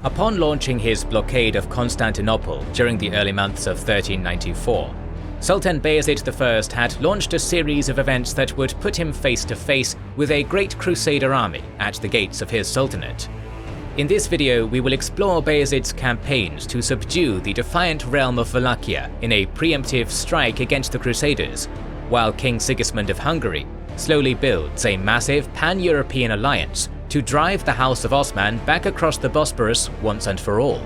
Upon launching his blockade of Constantinople during the early months of 1394, Sultan Bayezid I had launched a series of events that would put him face to face with a great Crusader army at the gates of his sultanate. In this video, we will explore Bayezid's campaigns to subdue the defiant realm of Wallachia in a preemptive strike against the Crusaders, while King Sigismund of Hungary slowly builds a massive pan-European alliance to drive the House of Osman back across the Bosporus once and for all.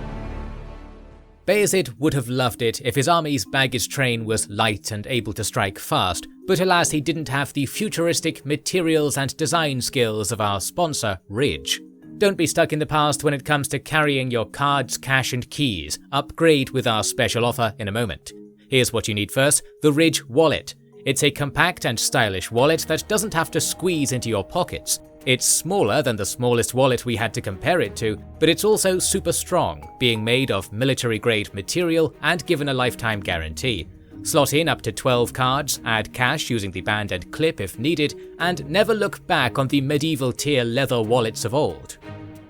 Bayezid would have loved it if his army's baggage train was light and able to strike fast, but alas he didn't have the futuristic materials and design skills of our sponsor, Ridge. Don't be stuck in the past when it comes to carrying your cards, cash and keys. Upgrade with our special offer in a moment. Here's what you need first, the Ridge Wallet. It's a compact and stylish wallet that doesn't have to squeeze into your pockets. It's smaller than the smallest wallet we had to compare it to, but it's also super strong, being made of military-grade material and given a lifetime guarantee. Slot in up to 12 cards, add cash using the band and clip if needed, and never look back on the medieval tier leather wallets of old.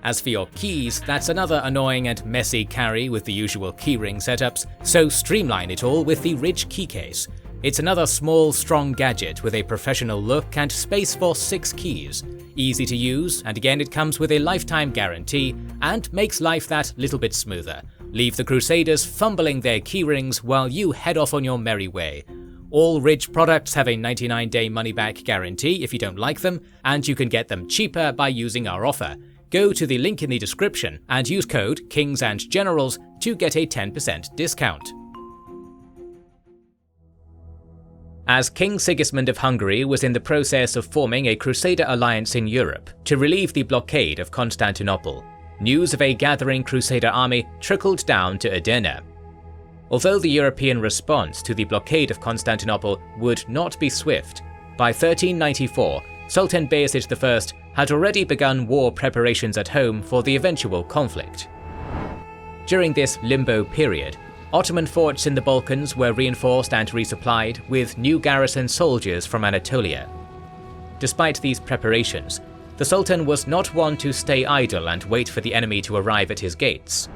As for your keys, that's another annoying and messy carry with the usual keyring setups, so streamline it all with the Ridge key case. It's another small, strong gadget with a professional look and space for 6 keys. Easy to use, and again it comes with a lifetime guarantee and makes life that little bit smoother. Leave the Crusaders fumbling their keyrings while you head off on your merry way. All Ridge products have a 99-day money-back guarantee if you don't like them, and you can get them cheaper by using our offer. Go to the link in the description and use code KINGSANDGENERALS to get a 10% discount. As King Sigismund of Hungary was in the process of forming a Crusader alliance in Europe to relieve the blockade of Constantinople, news of a gathering Crusader army trickled down to Edirne. Although the European response to the blockade of Constantinople would not be swift, by 1394, Sultan Bayezid I had already begun war preparations at home for the eventual conflict. During this limbo period, Ottoman forts in the Balkans were reinforced and resupplied with new garrison soldiers from Anatolia. Despite these preparations, the Sultan was not one to stay idle and wait for the enemy to arrive at his gates.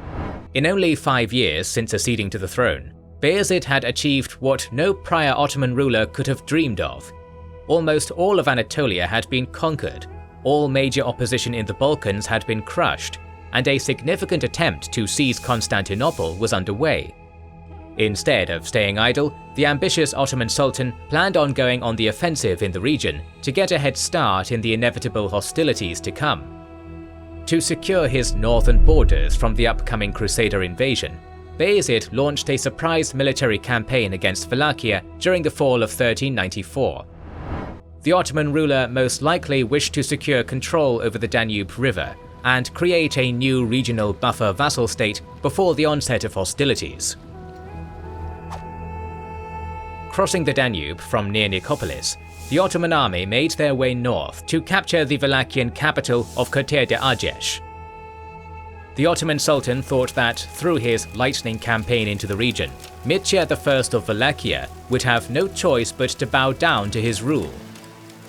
In only 5 years since acceding to the throne, Bayezid had achieved what no prior Ottoman ruler could have dreamed of. Almost all of Anatolia had been conquered, all major opposition in the Balkans had been crushed, and a significant attempt to seize Constantinople was underway. Instead of staying idle, the ambitious Ottoman Sultan planned on going on the offensive in the region to get a head start in the inevitable hostilities to come. To secure his northern borders from the upcoming Crusader invasion, Bayezid launched a surprise military campaign against Wallachia during the fall of 1394. The Ottoman ruler most likely wished to secure control over the Danube River and create a new regional buffer vassal state before the onset of hostilities. Crossing the Danube from near Nicopolis, the Ottoman army made their way north to capture the Wallachian capital of Kotir de Argesh. The Ottoman Sultan thought that through his lightning campaign into the region, Mircea I of Wallachia would have no choice but to bow down to his rule.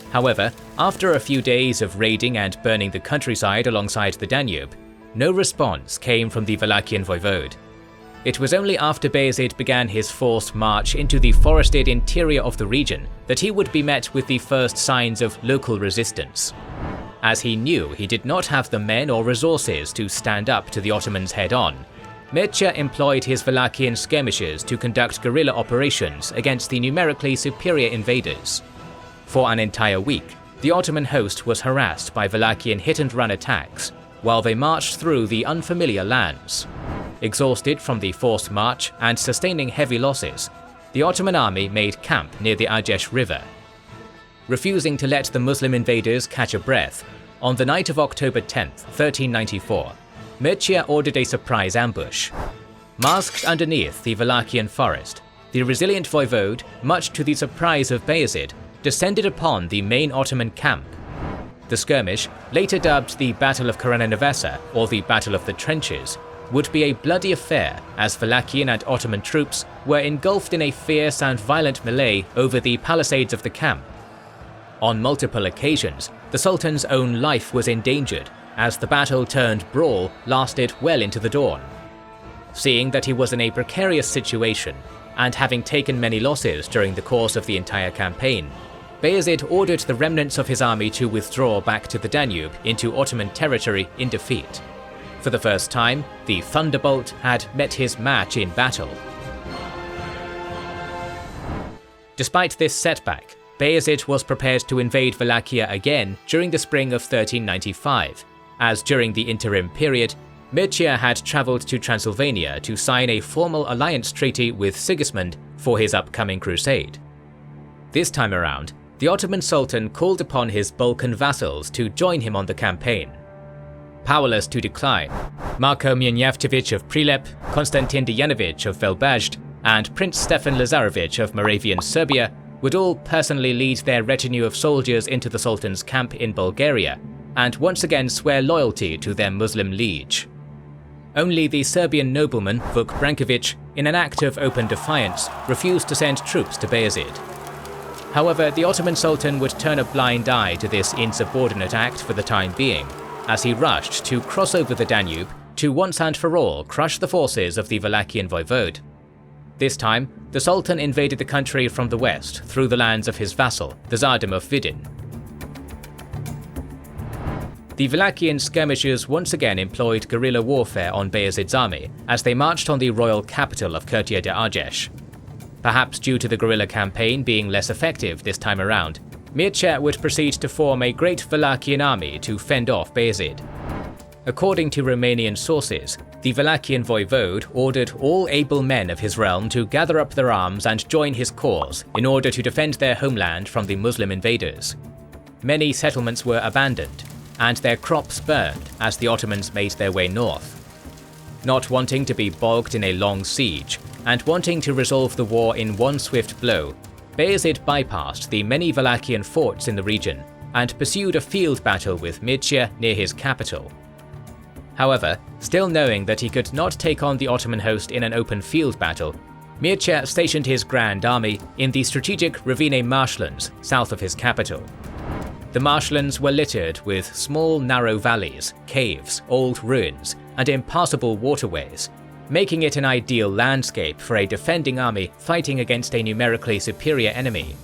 However, after a few days of raiding and burning the countryside alongside the Danube, no response came from the Wallachian voivode. It was only after Bayezid began his forced march into the forested interior of the region that he would be met with the first signs of local resistance. As he knew he did not have the men or resources to stand up to the Ottomans head-on, Mircea employed his Wallachian skirmishers to conduct guerrilla operations against the numerically superior invaders. For an entire week, the Ottoman host was harassed by Wallachian hit-and-run attacks, while they marched through the unfamiliar lands. Exhausted from the forced march and sustaining heavy losses, the Ottoman army made camp near the Argesh River. Refusing to let the Muslim invaders catch a breath, on the night of October 10, 1394, Mircea ordered a surprise ambush. Masked underneath the Wallachian forest, the resilient voivode, much to the surprise of Bayezid, descended upon the main Ottoman camp. The skirmish, later dubbed the Battle of Karaninavarsa or the Battle of the Trenches, would be a bloody affair as Wallachian and Ottoman troops were engulfed in a fierce and violent melee over the palisades of the camp. On multiple occasions, the Sultan's own life was endangered, as the battle-turned-brawl lasted well into the dawn. Seeing that he was in a precarious situation, and having taken many losses during the course of the entire campaign, Bayezid ordered the remnants of his army to withdraw back to the Danube into Ottoman territory in defeat. For the first time, the Thunderbolt had met his match in battle. Despite this setback, Bayezid was prepared to invade Wallachia again during the spring of 1395, as during the interim period, Mircea had travelled to Transylvania to sign a formal alliance treaty with Sigismund for his upcoming crusade. This time around, the Ottoman Sultan called upon his Balkan vassals to join him on the campaign. Powerless to decline, Marko Mljenjavčević of Prilep, Konstantin Dejanović of Velbajд, and Prince Stefan Lazarević of Moravian Serbia would all personally lead their retinue of soldiers into the Sultan's camp in Bulgaria and once again swear loyalty to their Muslim liege. Only the Serbian nobleman Vuk Branković, in an act of open defiance, refused to send troops to Bayezid. However, the Ottoman Sultan would turn a blind eye to this insubordinate act for the time being, as he rushed to cross over the Danube to once and for all crush the forces of the Wallachian voivode. This time, the Sultan invaded the country from the west through the lands of his vassal, the Tsardom of Vidin. The Wallachian skirmishers once again employed guerrilla warfare on Bayezid's army as they marched on the royal capital of Kurtia de Argesh. Perhaps due to the guerrilla campaign being less effective this time around, Mircea would proceed to form a great Wallachian army to fend off Bayezid. According to Romanian sources, the Wallachian voivode ordered all able men of his realm to gather up their arms and join his cause in order to defend their homeland from the Muslim invaders. Many settlements were abandoned, and their crops burned as the Ottomans made their way north. Not wanting to be bogged in a long siege, and wanting to resolve the war in one swift blow, Bayezid bypassed the many Wallachian forts in the region and pursued a field battle with Mircea near his capital. However, still knowing that he could not take on the Ottoman host in an open field battle, Mircea stationed his grand army in the strategic Ravine marshlands south of his capital. The marshlands were littered with small narrow valleys, caves, old ruins, and impassable waterways, making it an ideal landscape for a defending army fighting against a numerically superior enemy.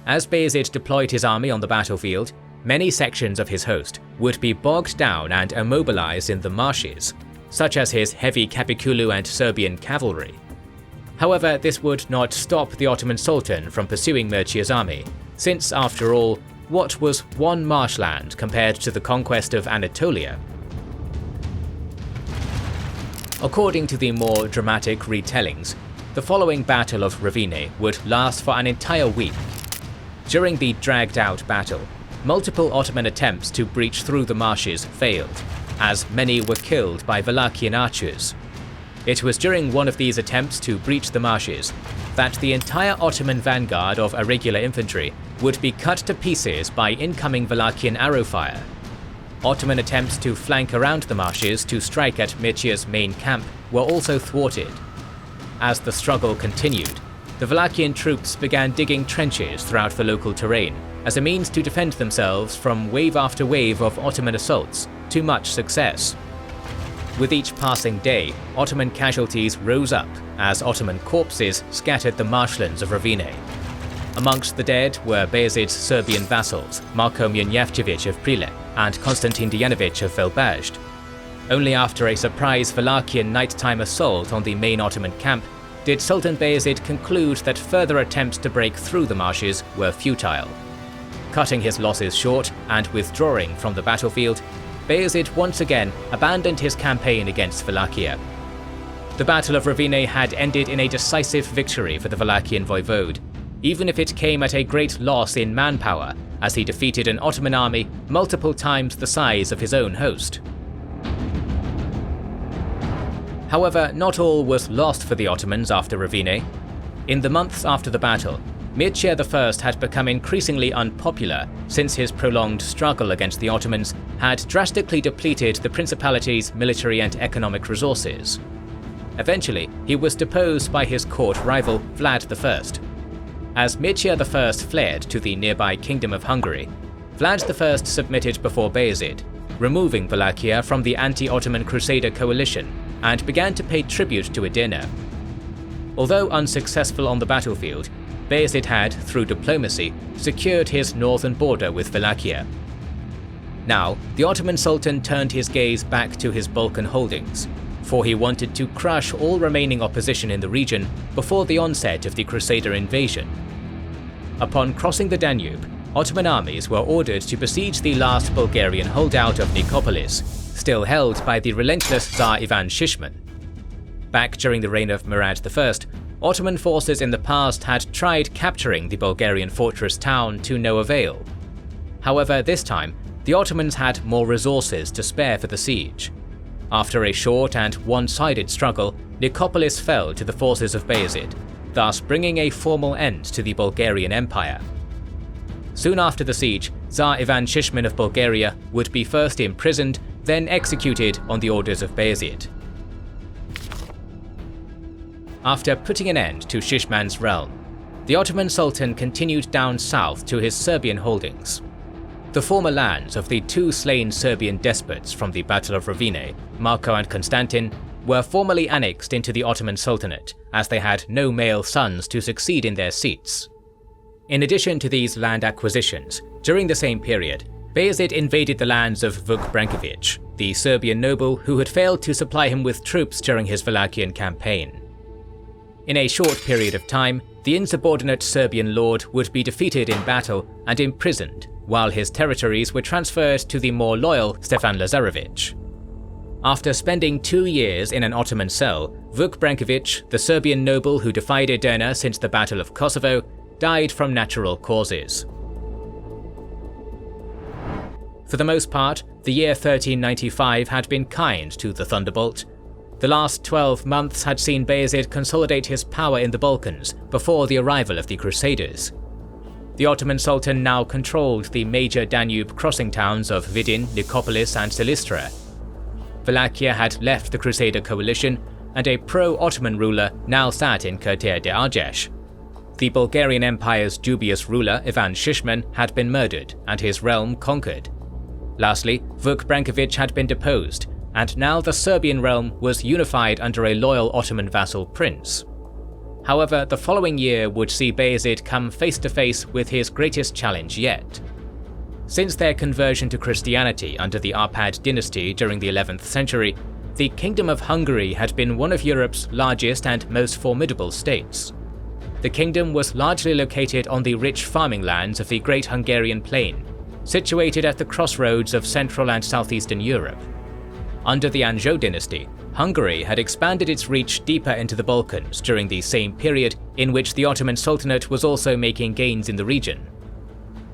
As Bayezid deployed his army on the battlefield, many sections of his host would be bogged down and immobilized in the marshes, such as his heavy Capiculu and Serbian cavalry. However, this would not stop the Ottoman Sultan from pursuing Mircea's army, since, after all, what was one marshland compared to the conquest of Anatolia? According to the more dramatic retellings, the following Battle of Ravine would last for an entire week. During the dragged-out battle, multiple Ottoman attempts to breach through the marshes failed, as many were killed by Wallachian archers. It was during one of these attempts to breach the marshes that the entire Ottoman vanguard of irregular infantry would be cut to pieces by incoming Wallachian arrow fire. Ottoman attempts to flank around the marshes to strike at Mircea's main camp were also thwarted. As the struggle continued, the Wallachian troops began digging trenches throughout the local terrain as a means to defend themselves from wave after wave of Ottoman assaults to much success. With each passing day, Ottoman casualties rose up as Ottoman corpses scattered the marshlands of Ravine. Amongst the dead were Bayezid's Serbian vassals, Marko Mljenjavčević of Prilep and Konstantin Dejanović of Velbajd. Only after a surprise Wallachian nighttime assault on the main Ottoman camp did Sultan Bayezid conclude that further attempts to break through the marshes were futile. Cutting his losses short and withdrawing from the battlefield, Bayezid once again abandoned his campaign against Wallachia. The Battle of Ravine had ended in a decisive victory for the Wallachian voivode, even if it came at a great loss in manpower, as he defeated an Ottoman army multiple times the size of his own host. However, not all was lost for the Ottomans after Ravine. In the months after the battle, Mircea I had become increasingly unpopular since his prolonged struggle against the Ottomans had drastically depleted the Principality's military and economic resources. Eventually, he was deposed by his court rival Vlad I. As Mircea I fled to the nearby Kingdom of Hungary, Vlad I submitted before Bayezid, removing Wallachia from the anti-Ottoman Crusader coalition and began to pay tribute to Edirne. Although unsuccessful on the battlefield, Bayezid had, through diplomacy, secured his northern border with Wallachia. Now, the Ottoman Sultan turned his gaze back to his Balkan holdings, for he wanted to crush all remaining opposition in the region before the onset of the Crusader invasion. Upon crossing the Danube, Ottoman armies were ordered to besiege the last Bulgarian holdout of Nicopolis, still held by the relentless Tsar Ivan Shishman. Back during the reign of Murad I, Ottoman forces in the past had tried capturing the Bulgarian fortress town to no avail. However, this time, the Ottomans had more resources to spare for the siege. After a short and one-sided struggle, Nicopolis fell to the forces of Bayezid, thus bringing a formal end to the Bulgarian Empire. Soon after the siege, Tsar Ivan Shishman of Bulgaria would be first imprisoned, then executed on the orders of Bayezid. After putting an end to Shishman's realm, the Ottoman Sultan continued down south to his Serbian holdings. The former lands of the two slain Serbian despots from the Battle of Rovine, Marko and Konstantin, were formally annexed into the Ottoman Sultanate, as they had no male sons to succeed in their seats. In addition to these land acquisitions, during the same period, Bayezid invaded the lands of Vuk Branković, the Serbian noble who had failed to supply him with troops during his Wallachian campaign. In a short period of time, the insubordinate Serbian lord would be defeated in battle and imprisoned, while his territories were transferred to the more loyal Stefan Lazarević. After spending 2 years in an Ottoman cell, Vuk Branković, the Serbian noble who defied Edirne since the Battle of Kosovo, died from natural causes. For the most part, the year 1395 had been kind to the Thunderbolt. The last 12 months had seen Bayezid consolidate his power in the Balkans before the arrival of the Crusaders. The Ottoman Sultan now controlled the major Danube crossing towns of Vidin, Nicopolis and Silistra. Wallachia had left the Crusader coalition, and a pro-Ottoman ruler now sat in Curtea de Argeș. The Bulgarian Empire's dubious ruler Ivan Shishman had been murdered and his realm conquered. Lastly, Vuk Branković had been deposed, and now the Serbian realm was unified under a loyal Ottoman vassal prince. However, the following year would see Bayezid come face to face with his greatest challenge yet. Since their conversion to Christianity under the Arpad dynasty during the 11th century, the Kingdom of Hungary had been one of Europe's largest and most formidable states. The kingdom was largely located on the rich farming lands of the Great Hungarian Plain, situated at the crossroads of Central and Southeastern Europe. Under the Anjou dynasty, Hungary had expanded its reach deeper into the Balkans during the same period in which the Ottoman Sultanate was also making gains in the region.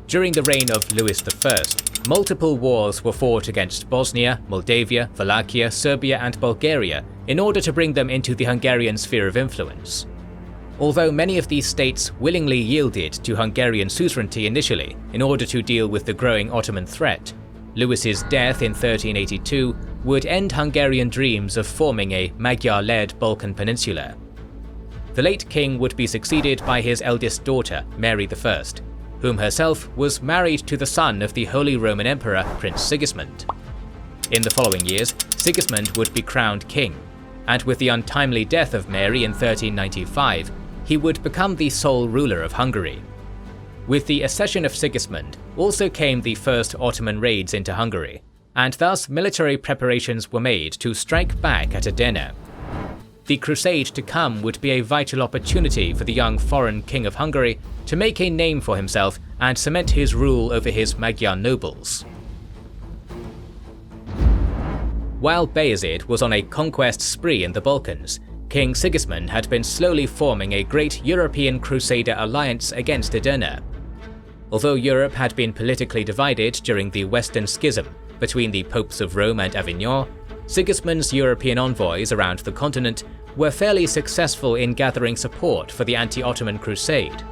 During the reign of Louis I, multiple wars were fought against Bosnia, Moldavia, Wallachia, Serbia and Bulgaria in order to bring them into the Hungarian sphere of influence. Although many of these states willingly yielded to Hungarian suzerainty initially in order to deal with the growing Ottoman threat, Louis's death in 1382 would end Hungarian dreams of forming a Magyar-led Balkan peninsula. The late king would be succeeded by his eldest daughter, Mary I, whom herself was married to the son of the Holy Roman Emperor, Prince Sigismund. In the following years, Sigismund would be crowned king, and with the untimely death of Mary in 1395, he would become the sole ruler of Hungary. With the accession of Sigismund also came the first Ottoman raids into Hungary, and thus military preparations were made to strike back at Edirne. The crusade to come would be a vital opportunity for the young foreign king of Hungary to make a name for himself and cement his rule over his Magyar nobles. While Bayezid was on a conquest spree in the Balkans, King Sigismund had been slowly forming a great European Crusader alliance against Edirne. Although Europe had been politically divided during the Western Schism between the popes of Rome and Avignon, Sigismund's European envoys around the continent were fairly successful in gathering support for the anti-Ottoman crusade.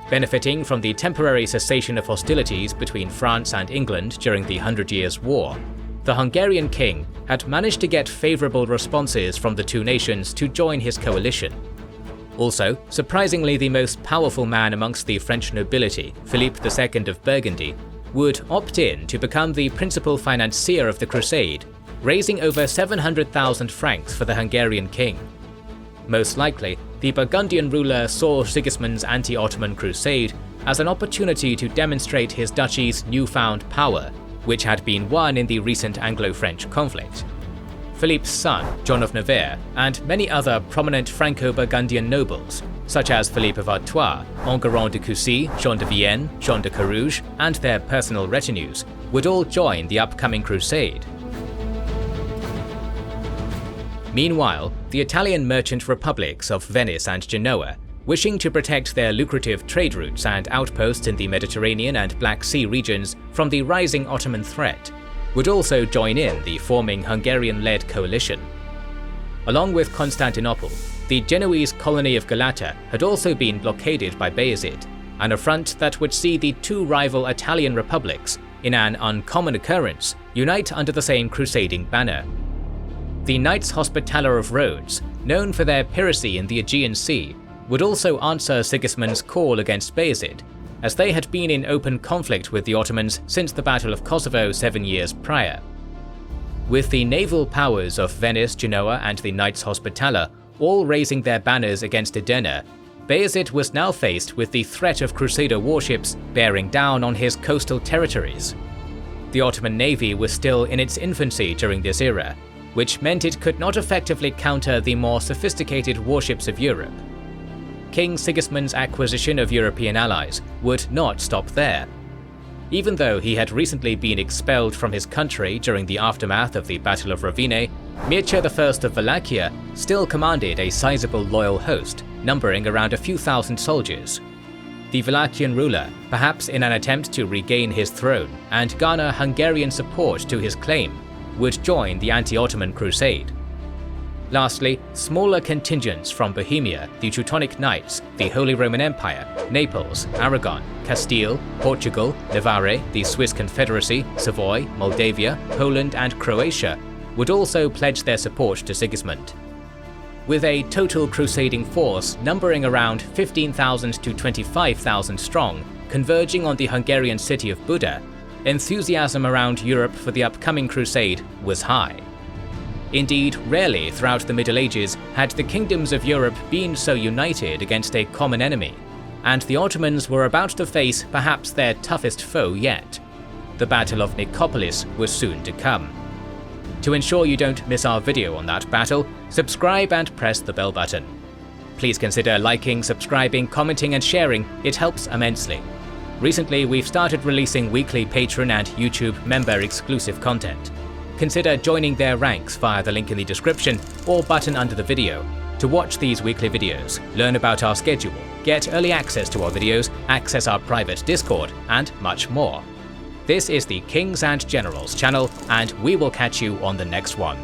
Benefiting from the temporary cessation of hostilities between France and England during the 100 Years' War, the Hungarian king had managed to get favourable responses from the two nations to join his coalition. Also, surprisingly the most powerful man amongst the French nobility, Philippe II of Burgundy, would opt in to become the principal financier of the crusade, raising over 700,000 francs for the Hungarian king. Most likely, the Burgundian ruler saw Sigismund's anti-Ottoman crusade as an opportunity to demonstrate his duchy's newfound power, which had been won in the recent Anglo-French conflict. Philippe's son, John of Navarre, and many other prominent Franco-Burgundian nobles, such as Philippe of Artois, Enguerrand de Coucy, Jean de Vienne, Jean de Carouge, and their personal retinues, would all join the upcoming crusade. Meanwhile, the Italian merchant republics of Venice and Genoa, wishing to protect their lucrative trade routes and outposts in the Mediterranean and Black Sea regions from the rising Ottoman threat, would also join in the forming Hungarian-led coalition. Along with Constantinople, the Genoese colony of Galata had also been blockaded by Bayezid, an affront that would see the two rival Italian republics, in an uncommon occurrence, unite under the same crusading banner. The Knights Hospitaller of Rhodes, known for their piracy in the Aegean Sea, would also answer Sigismund's call against Bayezid, as they had been in open conflict with the Ottomans since the Battle of Kosovo 7 years prior. With the naval powers of Venice, Genoa, and the Knights Hospitaller all raising their banners against Edena, Bayezid was now faced with the threat of Crusader warships bearing down on his coastal territories. The Ottoman navy was still in its infancy during this era, which meant it could not effectively counter the more sophisticated warships of Europe. King Sigismund's acquisition of European allies would not stop there. Even though he had recently been expelled from his country during the aftermath of the Battle of Rovine, Mircea I of Wallachia still commanded a sizable loyal host, numbering around a few thousand soldiers. The Wallachian ruler, perhaps in an attempt to regain his throne and garner Hungarian support to his claim, would join the anti-Ottoman crusade. Lastly, smaller contingents from Bohemia, the Teutonic Knights, the Holy Roman Empire, Naples, Aragon, Castile, Portugal, Navarre, the Swiss Confederacy, Savoy, Moldavia, Poland, and Croatia would also pledge their support to Sigismund. With a total crusading force numbering around 15,000 to 25,000 strong, converging on the Hungarian city of Buda, enthusiasm around Europe for the upcoming crusade was high. Indeed, rarely throughout the Middle Ages had the kingdoms of Europe been so united against a common enemy, and the Ottomans were about to face perhaps their toughest foe yet. The Battle of Nicopolis was soon to come. To ensure you don't miss our video on that battle, subscribe and press the bell button. Please consider liking, subscribing, commenting and sharing, it helps immensely. Recently, we've started releasing weekly Patreon and YouTube member exclusive content. Consider joining their ranks via the link in the description or button under the video to watch these weekly videos, learn about our schedule, get early access to our videos, access our private Discord, and much more. This is the Kings and Generals channel, and we will catch you on the next one.